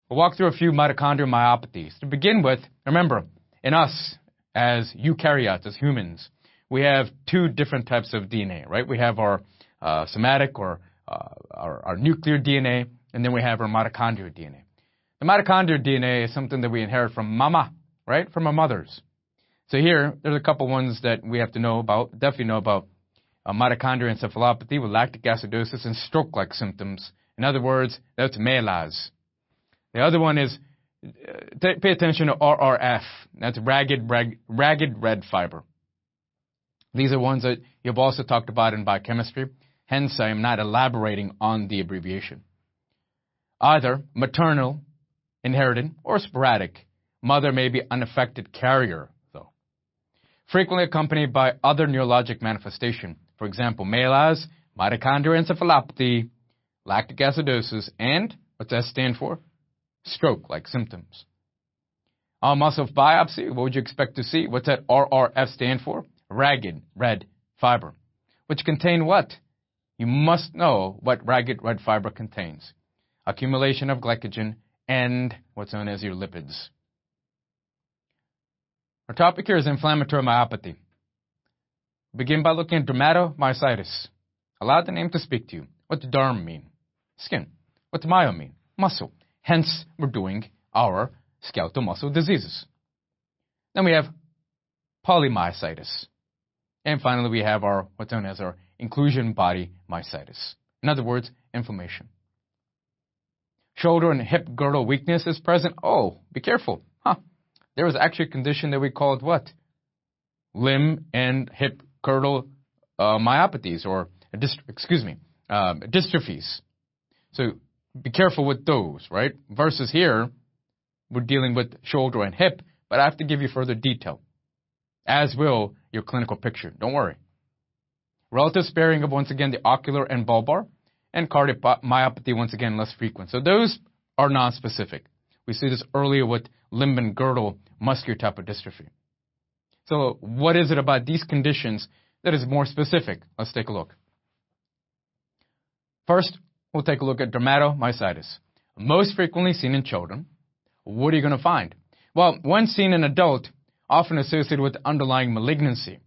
We'll walk through a few mitochondrial myopathies. To begin with, remember, in us, as eukaryotes, as humans, we have two different types of DNA, right? We have our somatic or our nuclear DNA, and then we have our mitochondrial DNA. The mitochondrial DNA is something that we inherit from mama, right? From our mothers. So here, there's a couple ones that we have to know about, definitely know about mitochondrial encephalopathy with lactic acidosis and stroke-like symptoms. In other words, that's MELAS. The other one is, pay attention to RRF. That's ragged red fiber. These are ones that you've also talked about in biochemistry. Hence, I am not elaborating on the abbreviation. Either maternal, inherited, or sporadic. Mother may be unaffected carrier, though. Frequently accompanied by other neurologic manifestation. For example, MELAS, mitochondrial encephalopathy, lactic acidosis, and, what's that stand for? Stroke-like symptoms. On muscle biopsy, what would you expect to see? What's that RRF stand for? Ragged red fiber. Which contain what? You must know what ragged red fiber contains. Accumulation of glycogen and what's known as your lipids. Our topic here is inflammatory myopathy. Begin by looking at dermatomyositis. Allow the name to speak to you. What does derm mean? Skin. What does myo mean? Muscle. Hence, we're doing our skeletal muscle diseases. Then we have polymyositis. And finally, we have our what's known as our inclusion body myositis. In other words, inflammation. Shoulder and hip girdle weakness is present. Oh, be careful. There was actually a condition that we called what? Limb and hip girdle myopathies, or dystrophies. So be careful with those, right? Versus here, we're dealing with shoulder and hip, but I have to give you further detail, as will your clinical picture. Don't worry. Relative sparing of, once again, the ocular and bulbar, and cardiomyopathy, once again, less frequent. So those are non-specific. We see this earlier with limb and girdle muscular type of dystrophy. So what is it about these conditions that is more specific? Let's take a look. First, we'll take a look at dermatomyositis. Most frequently seen in children. What are you going to find? Well, when seen in adult, often associated with underlying malignancy.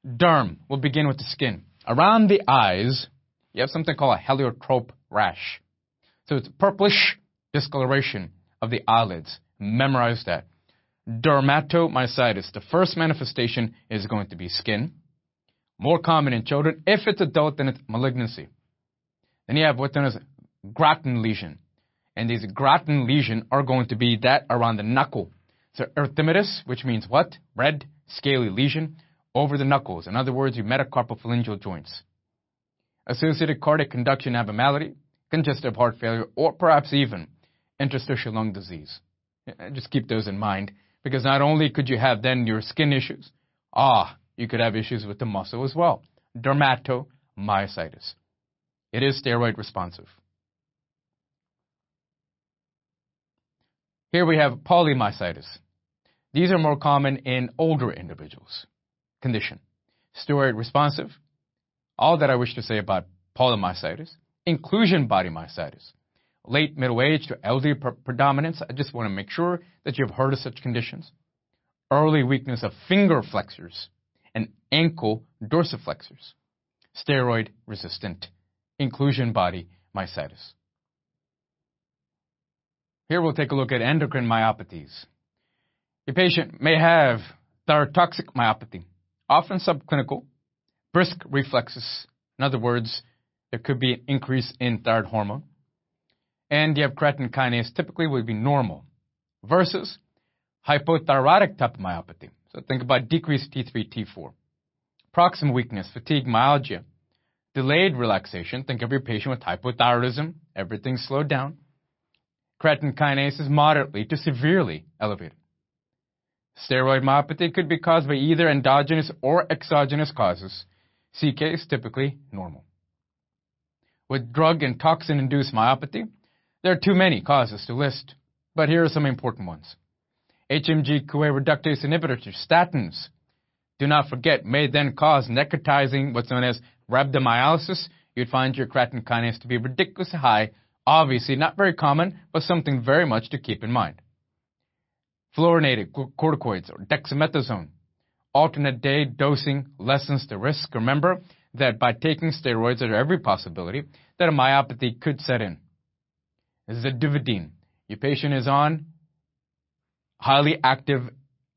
Derm will begin with the skin. Around the eyes, you have something called a heliotrope rash. So it's purplish discoloration of the eyelids. Memorize that. Dermatomyositis. The first manifestation is going to be skin. More common in children. If it's adult, then it's malignancy. Then you have what's known as gratin lesion. And these gratin lesions are going to be that around the knuckle. So erythematous, which means what? Red, scaly lesion over the knuckles. In other words, your metacarpophalangeal joints. Associated cardiac conduction abnormality, congestive heart failure, or perhaps even interstitial lung disease. Just keep those in mind, because not only could you have then your skin issues, you could have issues with the muscle as well. Dermatomyositis. It is steroid responsive. Here we have polymyositis. These are more common in older individuals. Condition. Steroid responsive. All that I wish to say about polymyositis. Inclusion body myositis. Late middle age to elderly predominance. I just want to make sure that you've heard of such conditions. Early weakness of finger flexors and ankle dorsiflexors. Steroid resistant. Inclusion body myositis. Here we'll take a look at endocrine myopathies. Your patient may have thyrotoxic myopathy, often subclinical, brisk reflexes. In other words, there could be an increase in thyroid hormone. And you have creatine kinase typically would be normal versus hypothyroidic type of myopathy. So think about decreased T3, T4. Proximal weakness, fatigue, myalgia, delayed relaxation. Think of your patient with hypothyroidism. Everything's slowed down. Creatine kinase is moderately to severely elevated. Steroid myopathy could be caused by either endogenous or exogenous causes. CK is typically normal. With drug and toxin-induced myopathy, there are too many causes to list, but here are some important ones. HMG-CoA reductase inhibitors, statins, do not forget, may then cause necrotizing, what's known as rhabdomyolysis. You'd find your creatine kinase to be ridiculously high Obviously, not very common, but something very much to keep in mind. Fluorinated corticoids or dexamethasone. Alternate day dosing lessens the risk. Remember that by taking steroids, there's every possibility that a myopathy could set in. Zidovudine. Your patient is on highly active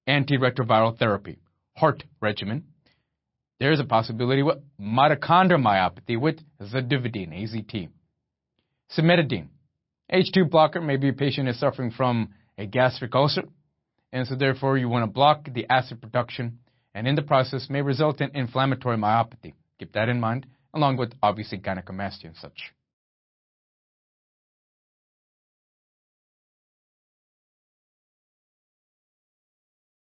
antiretroviral therapy, HART regimen. There's a possibility with mitochondrial myopathy with zidovudine, AZT. Cimetidine. H2 blocker, maybe a patient is suffering from a gastric ulcer, and so therefore you want to block the acid production, and in the process may result in inflammatory myopathy. Keep that in mind, along with obviously gynecomastia and such.